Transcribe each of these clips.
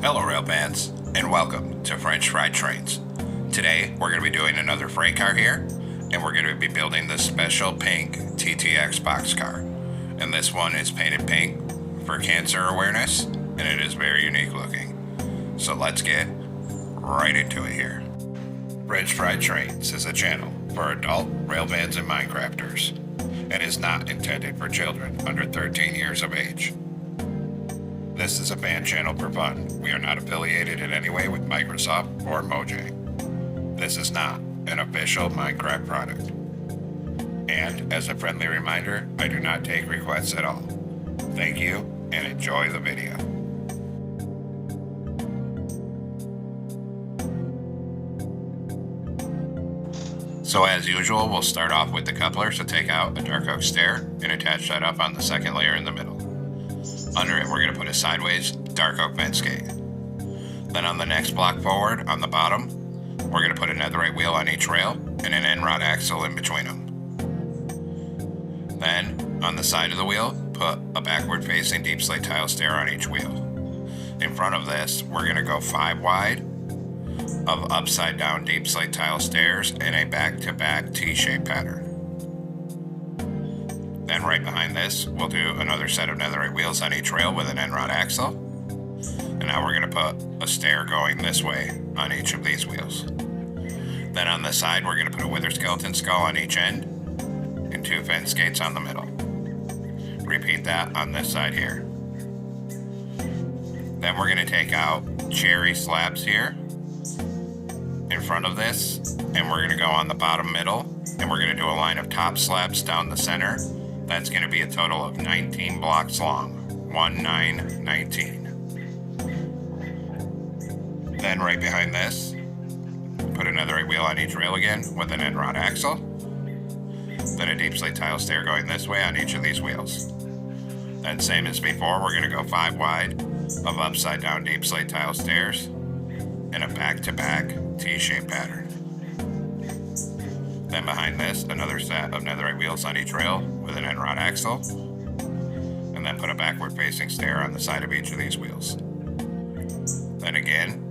Hello rail fans, and welcome to French Fried Trains. Today we're going to be doing another freight car here, and we're going to be building the special pink TTX boxcar. And this one is painted pink for cancer awareness, and it is very unique looking. So let's get right into it here. French Fried Trains is a channel for adult rail fans and Minecrafters, and is not intended for children under 13 years of age. This is a fan channel for fun. We are not affiliated in any way with Microsoft or Mojang. This is not an official Minecraft product. And as a friendly reminder, I do not take requests at all. Thank you and enjoy the video. So as usual, we'll start off with the coupler, so take out a dark oak stair and attach that up on the second layer in the middle. Under it, we're going to put a sideways dark oak fence gate. Then on the next block forward, on the bottom, we're going to put a netherite wheel on each rail and an end rod axle in between them. Then, on the side of the wheel, put a backward facing deep slate tile stair on each wheel. In front of this, we're going to go 5 wide of upside down deep slate tile stairs in a back-to-back T-shaped pattern. Then right behind this, we'll do another set of netherite wheels on each rail with an end rod axle. And now we're going to put a stair going this way on each of these wheels. Then on the side, we're going to put a wither skeleton skull on each end and 2 fence gates on the middle. Repeat that on this side here. Then we're going to take out cherry slabs here in front of this, and we're going to go on the bottom middle, and we're going to do a line of top slabs down the center. That's going to be a total of 19 blocks long. 19. Then right behind this, put a netherite wheel on each rail again with an end rod axle. Then a deep slate tile stair going this way on each of these wheels. Then same as before, we're going to go 5 wide of upside down deep slate tile stairs in a back-to-back T-shaped pattern. Then behind this, another set of netherite wheels on each rail with an end rod axle, and then put a backward facing stair on the side of each of these wheels. Then again,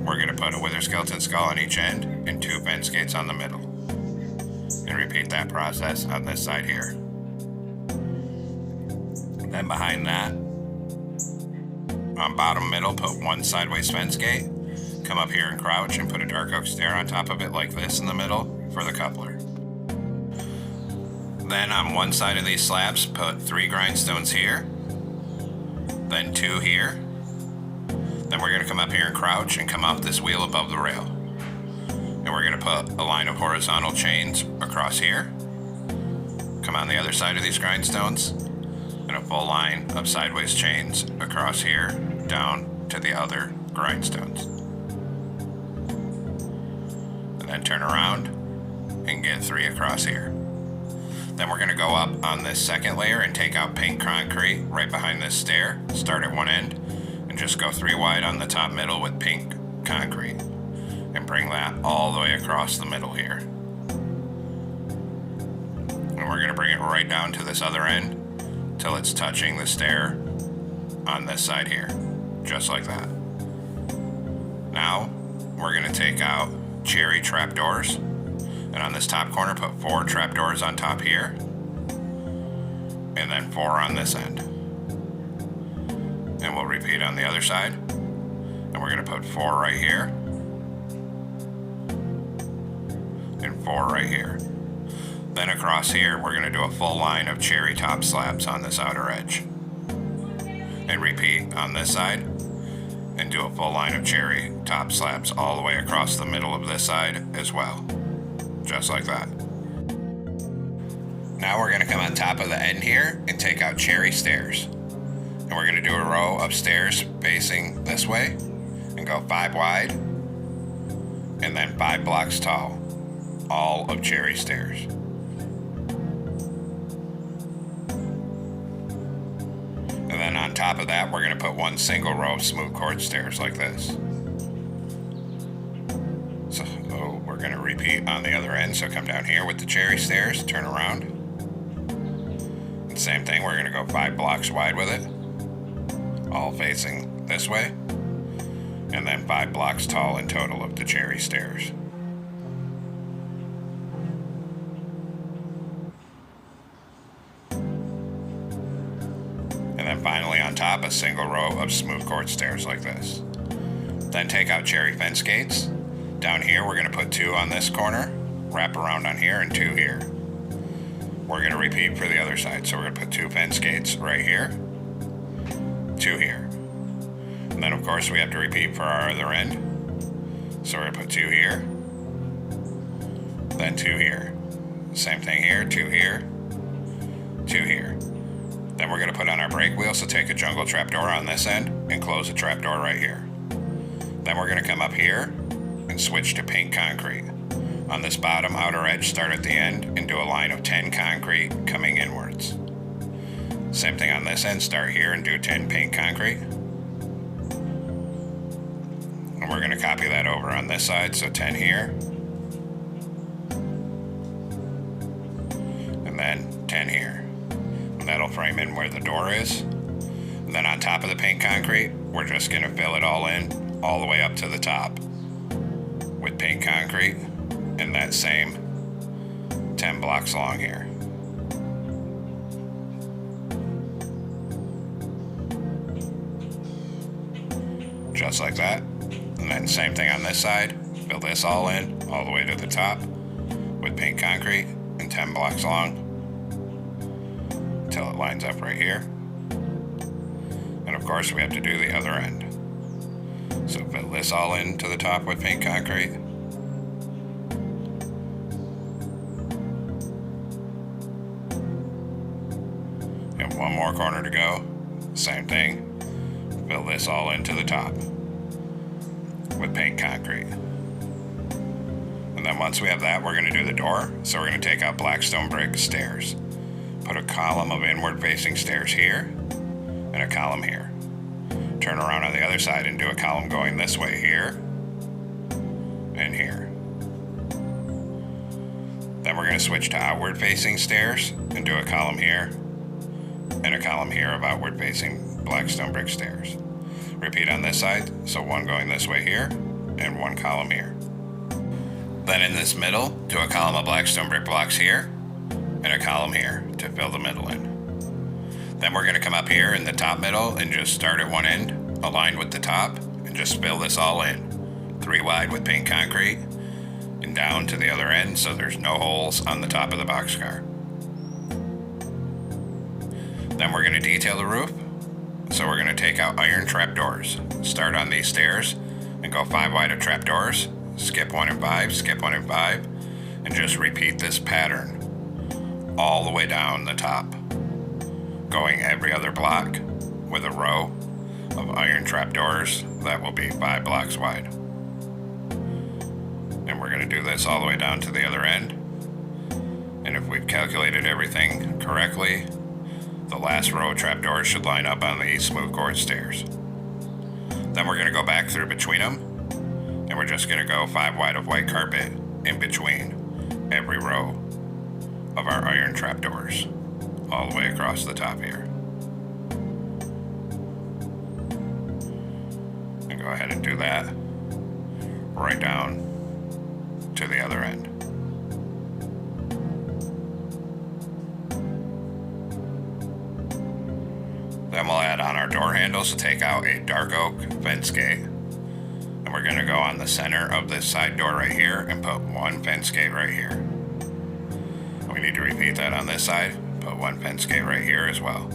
we're going to put a wither skeleton skull on each end and 2 fence gates on the middle, and repeat that process on this side here. Then behind that, on bottom middle, put 1 sideways fence gate, come up here and crouch and put a dark oak stair on top of it like this in the middle for the coupler. Then on one side of these slabs, put 3 grindstones here, then 2 here. Then we're going to come up here and crouch and come off this wheel above the rail. And we're going to put a line of horizontal chains across here, come on the other side of these grindstones, and a full line of sideways chains across here down to the other grindstones. And then turn around and get 3 across here. Then we're going to go up on this second layer and take out pink concrete right behind this stair. Start at one end and just go 3 wide on the top middle with pink concrete and bring that all the way across the middle here. And we're going to bring it right down to this other end till it's touching the stair on this side here, just like that. Now we're going to take out cherry trapdoors, and on this top corner put 4 trapdoors on top here, and then 4 on this end. And we'll repeat on the other side, and we're going to put 4 right here, and 4 right here. Then across here, we're going to do a full line of cherry top slabs on this outer edge, and repeat on this side, and do a full line of cherry top slabs all the way across the middle of this side as well, just like that. Now we're going to come on top of the end here and take out cherry stairs, and we're going to do a row of stairs facing this way and go 5 wide and then 5 blocks tall, all of cherry stairs. And then on top of that, we're going to put 1 single row of smooth cord stairs like this. So we're going to repeat on the other end. So come down here with the cherry stairs, turn around. And same thing, we're going to go 5 blocks wide with it, all facing this way. and then 5 blocks tall in total of the cherry stairs. And then finally on top, a single row of smooth cord stairs like this. Then take out cherry fence gates. Down here, we're going to put 2 on this corner, wrap around on here, and 2 here. We're going to repeat for the other side. So we're going to put 2 fence gates right here, 2 here. And then of course we have to repeat for our other end. So we're going to put 2 here, then 2 here. Same thing here, 2 here, 2 here. Then we're going to put on our brake wheel, so take a jungle trapdoor on this end and close the trapdoor right here. Then we're going to come up here and switch to pink concrete. On this bottom outer edge, start at the end and do a line of 10 concrete coming inwards. Same thing on this end, start here and do 10 pink concrete. And we're going to copy that over on this side, so 10 here. And then 10 here. And that'll frame in where the door is. And then on top of the pink concrete, we're just going to fill it all in, all the way up to the top with pink concrete, and that same 10 blocks along here. Just like that. And then same thing on this side, fill this all in, all the way to the top with pink concrete and 10 blocks long until it lines up right here. And of course we have to do the other end. So fill this all in to the top with pink concrete. And one more corner to go. Same thing. Fill this all into the top with pink concrete. And then once we have that, we're going to do the door. So we're going to take out black stone brick stairs. Put a column of inward facing stairs here and a column here. Turn around on the other side and do a column going this way here and here. Then we're going to switch to outward facing stairs and do a column here and a column here of outward facing black stone brick stairs. Repeat on this side, so one going this way here and one column here. Then in this middle, do a column of black stone brick blocks here and a column here to fill the middle in. Then we're going to come up here in the top middle and just start at one end, aligned with the top, and just fill this all in. 3 wide with pink concrete, and down to the other end so there's no holes on the top of the boxcar. Then we're going to detail the roof. So we're going to take out iron trapdoors. Start on these stairs and go 5 wide of trapdoors. Skip 1 and 5, skip 1 and 5, and just repeat this pattern all the way down the top, going every other block with a row of iron trapdoors that will be 5 blocks wide. And we're going to do this all the way down to the other end. And if we've calculated everything correctly, the last row of trapdoors should line up on these smooth cord stairs. Then we're going to go back through between them, and we're just going to go 5 wide of white carpet in between every row of our iron trapdoors, all the way across the top here. And go ahead and do that right down to the other end. Then we'll add on our door handles to take out a dark oak fence gate. And we're going to go on the center of this side door right here and put 1 fence gate right here. We need to repeat that on this side, put 1 fence gate right here as well.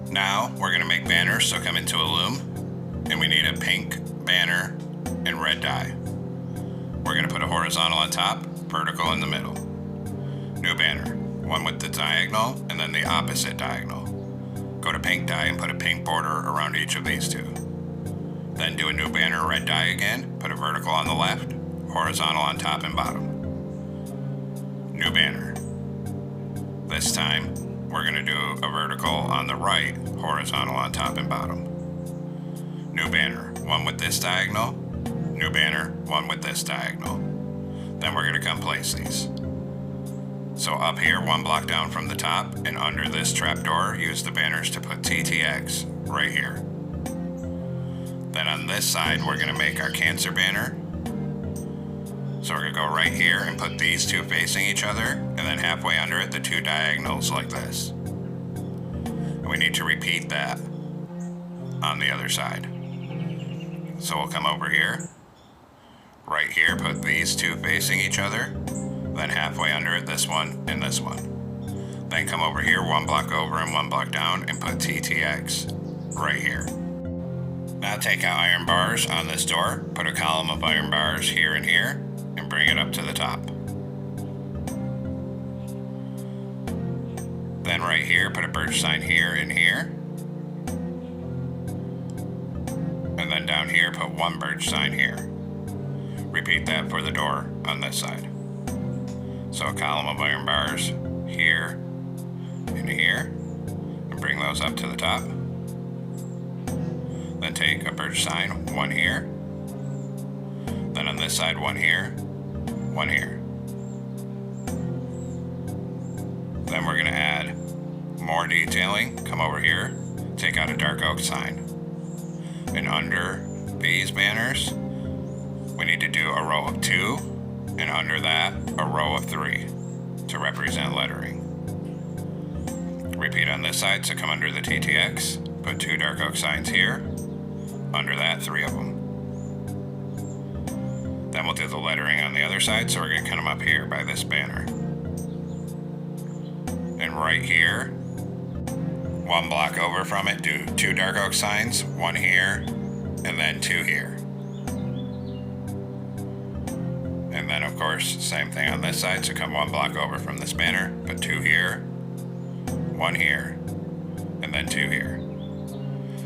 Now we're going to make banners, so come into a loom, and we need a pink banner and red dye. We're going to put a horizontal on top, vertical in the middle. New banner, one with the diagonal and then the opposite diagonal. Go to pink dye and put a pink border around each of these 2. Then do a new banner, red dye again, put a vertical on the left, horizontal on top and bottom. New banner. This time, we're going to do a vertical on the right, horizontal on top and bottom. New banner, one with this diagonal, new banner, one with this diagonal. Then we're going to come place these. So up here, 1 block down from the top, and under this trapdoor, use the banners to put TTX right here. Then on this side, we're gonna make our cancer banner. So we're gonna go right here and put these two facing each other, and then halfway under it, the two diagonals like this. And we need to repeat that on the other side. So we'll come over here, right here, put these two facing each other, then halfway under it, this one and this one. Then come over here, one block over and one block down, and put TTX right here. Now take out iron bars on this door, put a column of iron bars here and here, and bring it up to the top. Then right here, put a birch sign here and here. And then down here, put one birch sign here. Repeat that for the door on this side. So a column of iron bars here and here, and bring those up to the top. Then take a birch sign, one here. Then on this side, one here, one here. Then we're gonna add more detailing. Come over here, take out a dark oak sign. And under these banners, we need to do a row of 2, and under that, a row of 3 to represent lettering. Repeat on this side, so come under the TTX, put 2 dark oak signs here, under that, 3 of them. Then we'll do the lettering on the other side, so we're gonna come up here by this banner. And right here, one block over from it, do 2 dark oak signs, 1 here, and then 2 here. And then of course, same thing on this side, so come 1 block over from this banner, put 2 here, 1 here, and then 2 here.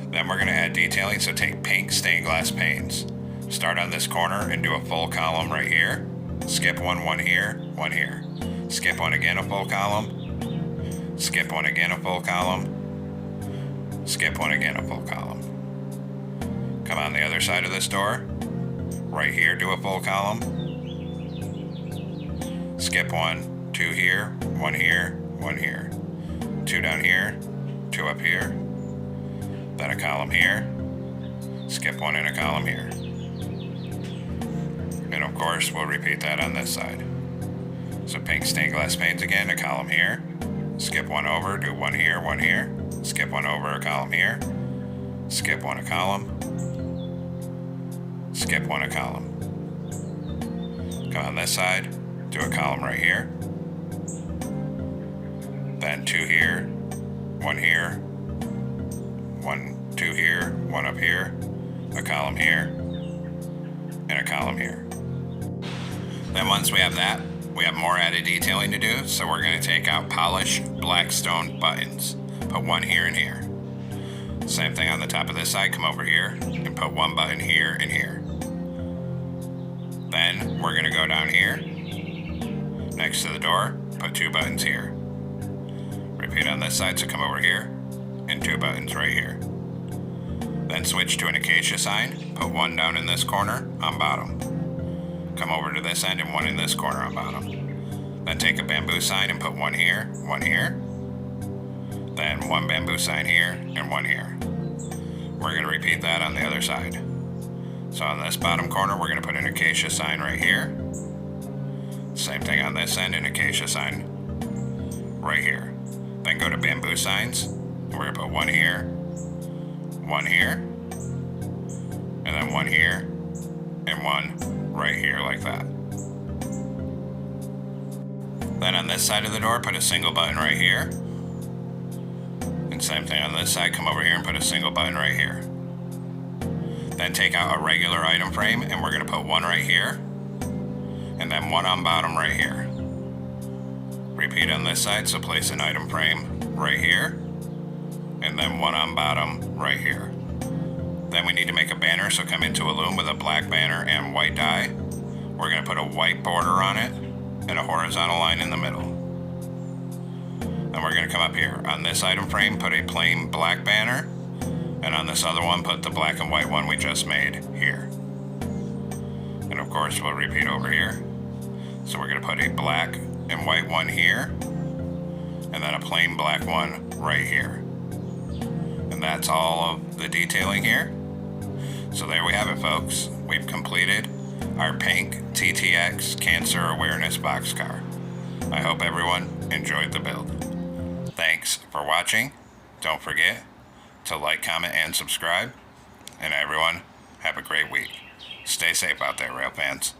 Then we're gonna add detailing, so take pink stained glass panes. Start on this corner and do a full column right here. Skip one here, 1 here. Skip one again, a full column. Skip one again, a full column. Skip one again, a full column. Come on the other side of this door. Right here, do a full column. Skip 1, 2 here, 1 here, 1 here. 2 down here, 2 up here. Then a column here. Skip 1 and a column here. And of course, we'll repeat that on this side. So pink stained glass panes again, a column here. Skip 1 over, do 1 here, 1 here. Skip 1 over, a column here. Skip 1, a column. Skip 1, a column. Come on this side, do a column right here. Then 2 here, 1 here. 1, 2 here, 1 up here. A column here. And a column here. Then once we have that, we have more added detailing to do, so we're going to take out polished black stone buttons. Put 1 here and here. Same thing on the top of this side, come over here and put 1 button here and here. Then we're going to go down here, next to the door, put 2 buttons here. Repeat on this side, so come over here, and 2 buttons right here. Then switch to an acacia sign, put 1 down in this corner on bottom. Come over to this end and 1 in this corner on bottom. Then take a bamboo sign and put 1 here, 1 here. Then 1 bamboo sign here and 1 here. We're going to repeat that on the other side. So on this bottom corner, we're going to put an acacia sign right here. Same thing on this end, an acacia sign right here. Then go to bamboo signs, and we're going to put 1 here, 1 here, and then 1 here, and 1 right here like that. Then on this side of the door, put a single button right here. And same thing on this side, come over here and put a single button right here. Then take out a regular item frame, and we're going to put 1 right here, and then 1 on bottom right here. Repeat on this side, so place an item frame right here, and then 1 on bottom right here. Then we need to make a banner, so come into a loom with a black banner and white dye. We're going to put a white border on it and a horizontal line in the middle. Then we're going to come up here. On this item frame, put a plain black banner, and on this other one, put the black and white one we just made here. And of course, we'll repeat over here. So we're going to put a black and white one here, and then a plain black one right here. And that's all of the detailing here. So there we have it, folks. We've completed our pink TTX Cancer Awareness Boxcar. I hope everyone enjoyed the build. Thanks for watching. Don't forget to like, comment, and subscribe. And everyone, have a great week. Stay safe out there, rail fans.